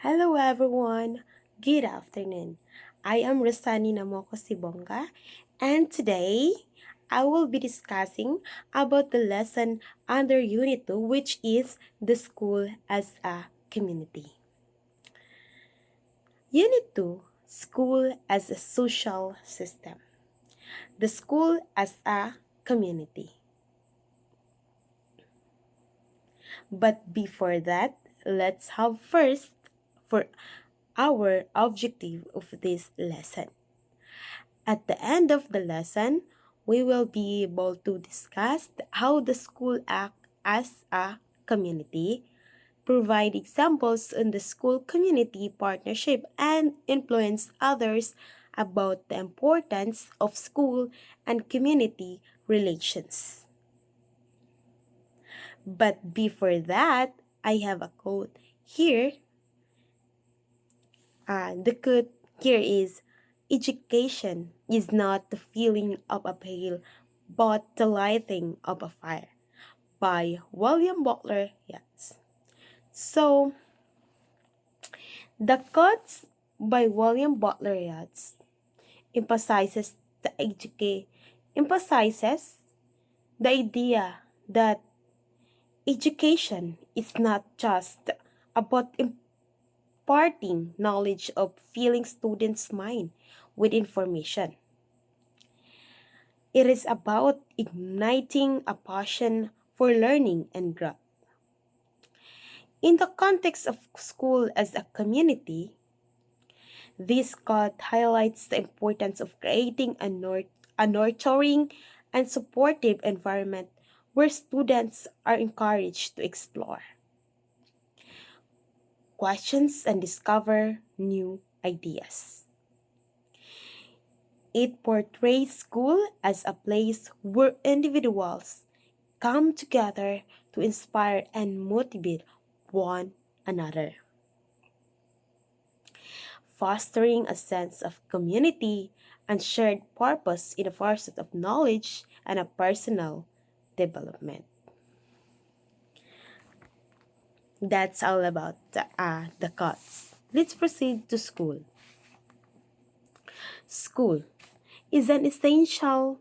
Hello everyone. Good afternoon. I am Rosani Namoko Sibonga, and today I will be discussing about the lesson under Unit 2, which is the school as a community. Unit 2, school as a social system. The school as a community. But before that, let's have first for our objective of this lesson. At the end of the lesson, we will be able to discuss how the school acts as a community, provide examples in the school community partnership, and influence others about the importance of school and community relations. But before that, I have a quote here. The quote here is education is not the filling of a pail, but the lighting of a fire by William Butler Yeats. So, the quotes by William Butler Yeats emphasizes emphasizes the idea that education is not just about imparting knowledge of filling students' mind with information. It is about igniting a passion for learning and growth. In the context of school as a community, this quote highlights the importance of creating a nurturing and supportive environment where students are encouraged to explore questions and discover new ideas. It portrays school as a place where individuals come together to inspire and motivate one another, fostering a sense of community and shared purpose in the pursuit of knowledge and a personal development. That's all about the cuts. Let's proceed to school. School is an educational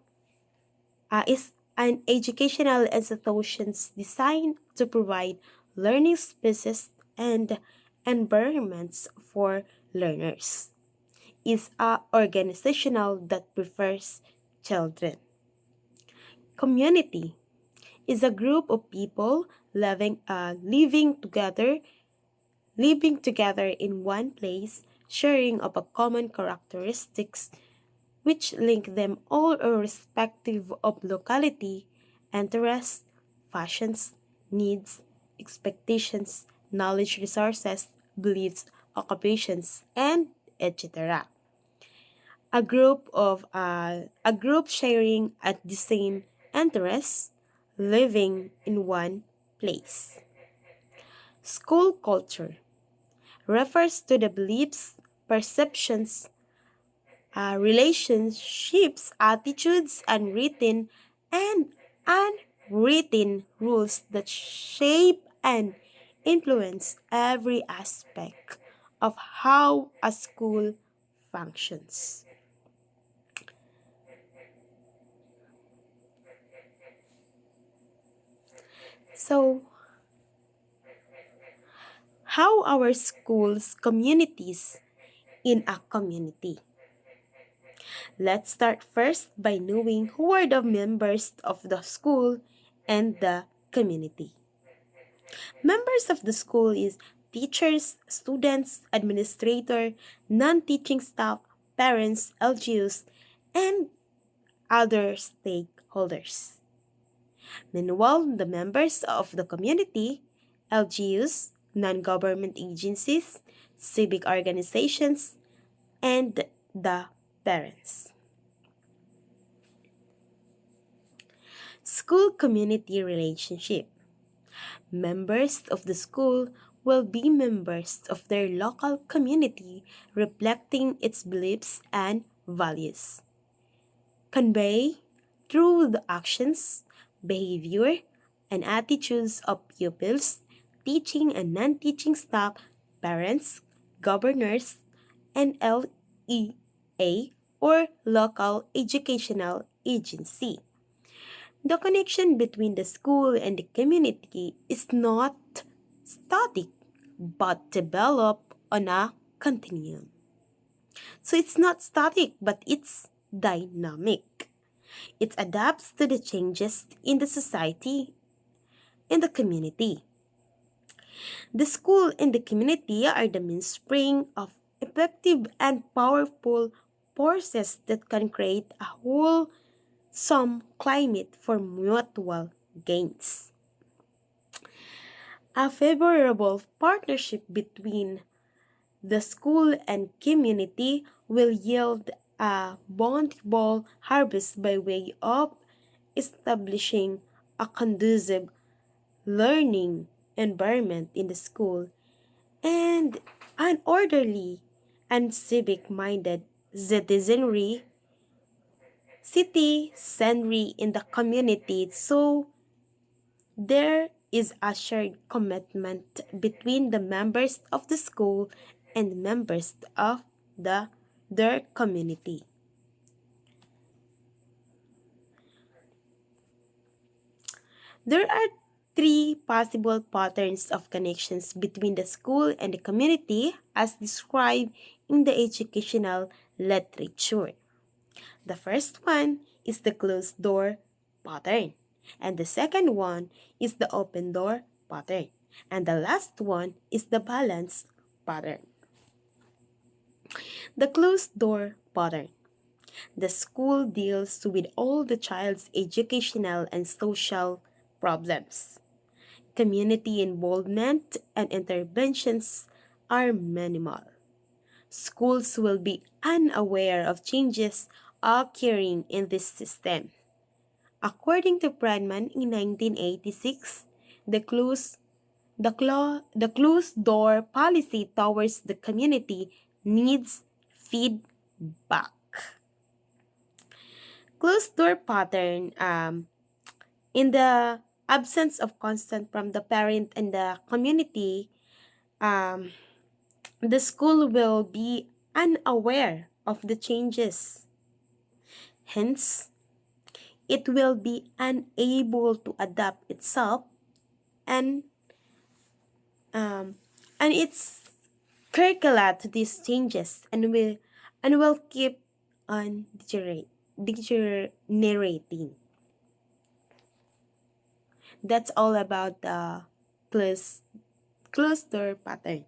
institution designed to provide learning spaces and environments for learners. Is a organizational that prefers children. Community is a group of people living together in one place, sharing of a common characteristics which link them all irrespective of locality, interests, fashions, needs, expectations, knowledge resources, beliefs, occupations, and etc. A group sharing at the same interests, living in one place. School culture refers to the beliefs, perceptions, relationships, attitudes, and unwritten rules that shape and influence every aspect of how a school functions. So, how our schools communities in a community? Let's start first by knowing who are the members of the school and the community. Members of the school is teachers, students, administrator, non-teaching staff, parents, LGUs, and other stakeholders. Meanwhile, the members of the community, LGUs, non-government agencies, civic organizations, and the parents. School community relationship. Members of the school will be members of their local community, reflecting its beliefs and values. Convey through the actions, behavior, and attitudes of pupils, teaching and non teaching staff, parents, governors, and LEA or local educational agency. The connection between the school and the community is not static but develop on a continuum. So it's not static but it's dynamic. It adapts to the changes in the society and the community. The school and the community are the mainspring of effective and powerful forces that can create a wholesome climate for mutual gains. A favorable partnership between the school and community will yield a bountiful harvest by way of establishing a conducive learning environment in the school and an orderly and civic-minded citizenry citizenry in the community. So there is a shared commitment between the members of the school and members of their community. There are three possible patterns of connections between the school and the community as described in the educational literature. The first one is the closed door pattern, and the second one is the open door pattern, and the last one is the balanced pattern. The closed door pattern. The school deals with all the child's educational and social problems. Community involvement and interventions are minimal. Schools will be unaware of changes occurring in this system. According to Bradman in 1986, the closed door policy towards the community needs feedback. Closed door pattern in the absence of consent from the parent and the community, um, the school will be unaware of the changes. Hence, it will be unable to adapt itself and um, and its curricula to these changes and will keep on degenerating. That's all about the closed, closed door pattern.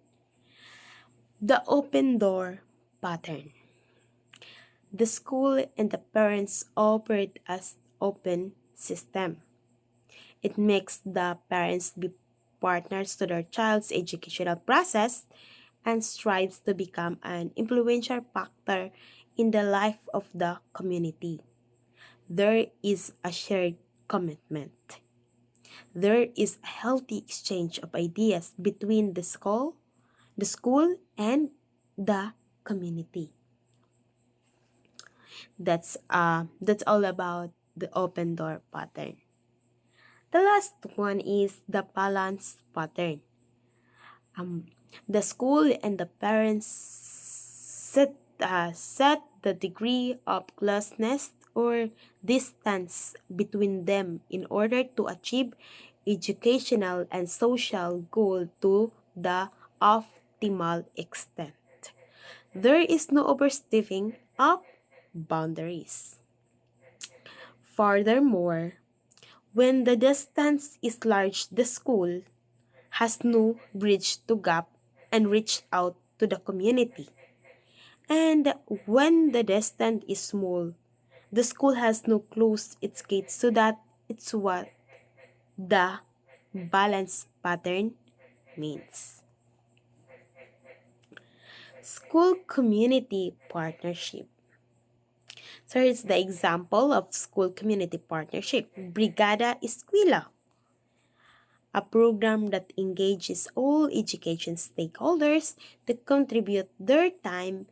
The open door pattern. The school and the parents operate as open system. It makes the parents be partners to their child's educational process and strives to become an influential factor in the life of the community. There is a shared commitment. There is a healthy exchange of ideas between the school and the community. That's all about the open door pattern. The last one is the balance pattern. Um, the school and the parents set the degree of closeness or distance between them in order to achieve educational and social goal to the optimal extent. There is no overstepping of boundaries. Furthermore, when the distance is large, the school has no bridge to gap and reach out to the community. And when the distance is small, the school has no close its gates so that it's what the balance pattern means. School community partnership. So here's the example of school community partnership. Brigada Eskwela, a program that engages all education stakeholders to contribute their time,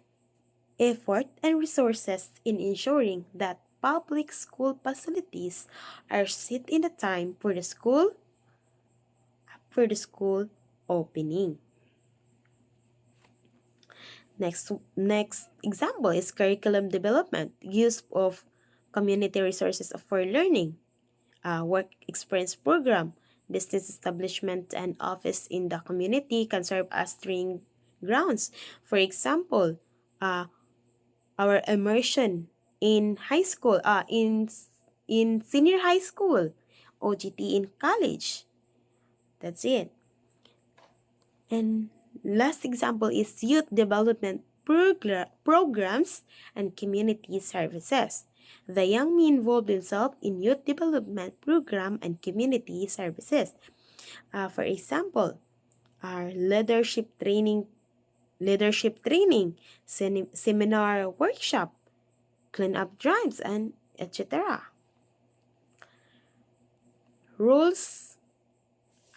effort, and resources in ensuring that public school facilities are set in the time for the school opening. Next example is curriculum development, use of community resources for learning, work experience program, business establishment and office in the community can serve as training grounds. For example, uh, our immersion in high school, in senior high school, OGT in college. That's it. And last example is youth development programs and community services. The young may involve themselves in youth development program and community services. For example, our leadership training, seminar workshop, cleanup drives, and etc. Rules,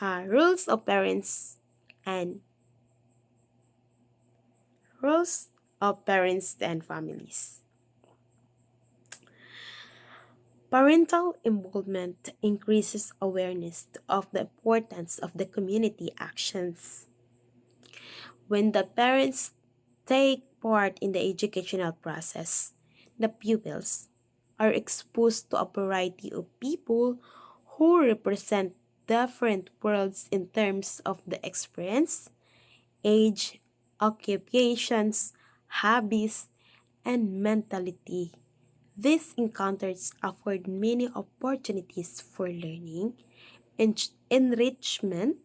rules of parents and roles of parents and families. Parental involvement increases awareness of the importance of the community actions. When the parents take part in the educational process, the pupils are exposed to a variety of people who represent different worlds in terms of the experience, age, occupations, hobbies, and mentality. These encounters afford many opportunities for learning, enrichment,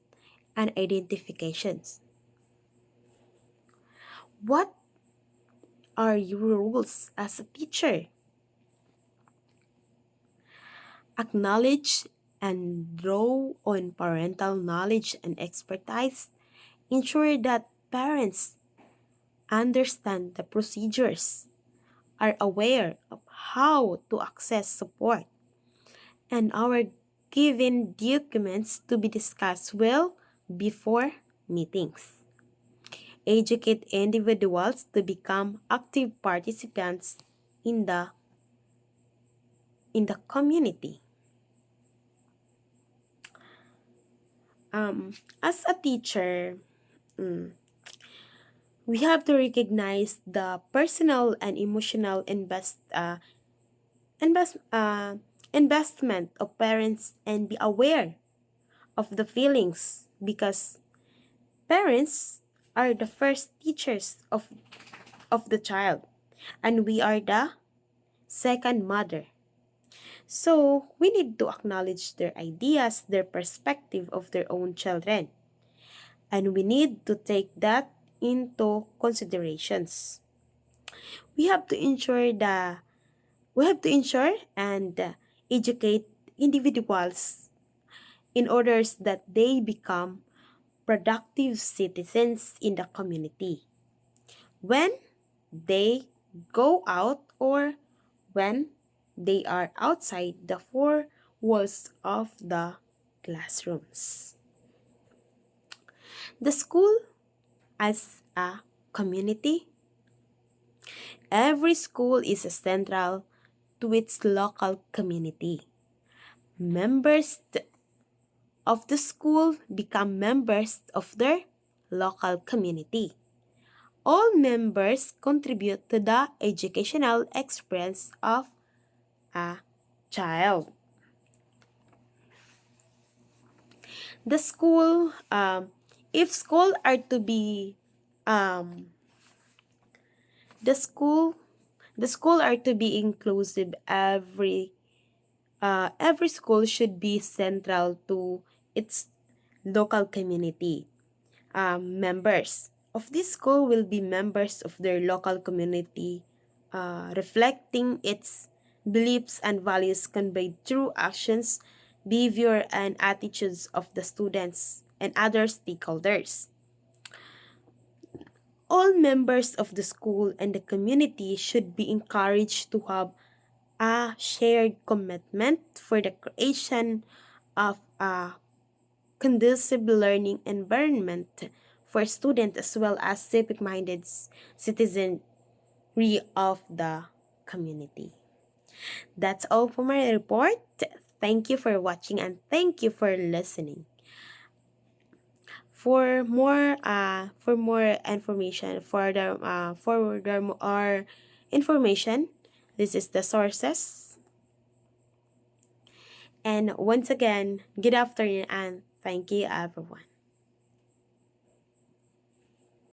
and identifications. What are your roles as a teacher? Acknowledge and draw on parental knowledge and expertise. Ensure that parents understand the procedures, are aware of how to access support, and are given documents to be discussed well before meetings. Educate individuals to become active participants in the community. As a teacher, mm, we have to recognize the personal and emotional invest, investment of parents and be aware of the feelings because parents are the first teachers of the child and we are the second mother. So we need to acknowledge their ideas, their perspective of their own children. And we need to take that into considerations. We have to ensure and educate individuals in order that they become productive citizens in the community when they go out or when they are outside the four walls of the classrooms. The school as a community. Every school is central to its local community. Members of the school become members of their local community. All members contribute to the educational experience of a child. The school, if school are to be, the school, the school are to be inclusive. Every school should be central to its local community. Members of this school will be members of their local community, reflecting its beliefs and values conveyed through actions, behavior, and attitudes of the students and other stakeholders. All members of the school and the community should be encouraged to have a shared commitment for the creation of a conducive learning environment for students as well as civic-minded citizenry of the community. That's all for my report. Thank you for watching and thank you for listening. For more information, for more information, this is the sources. And once again, good afternoon and thank you everyone.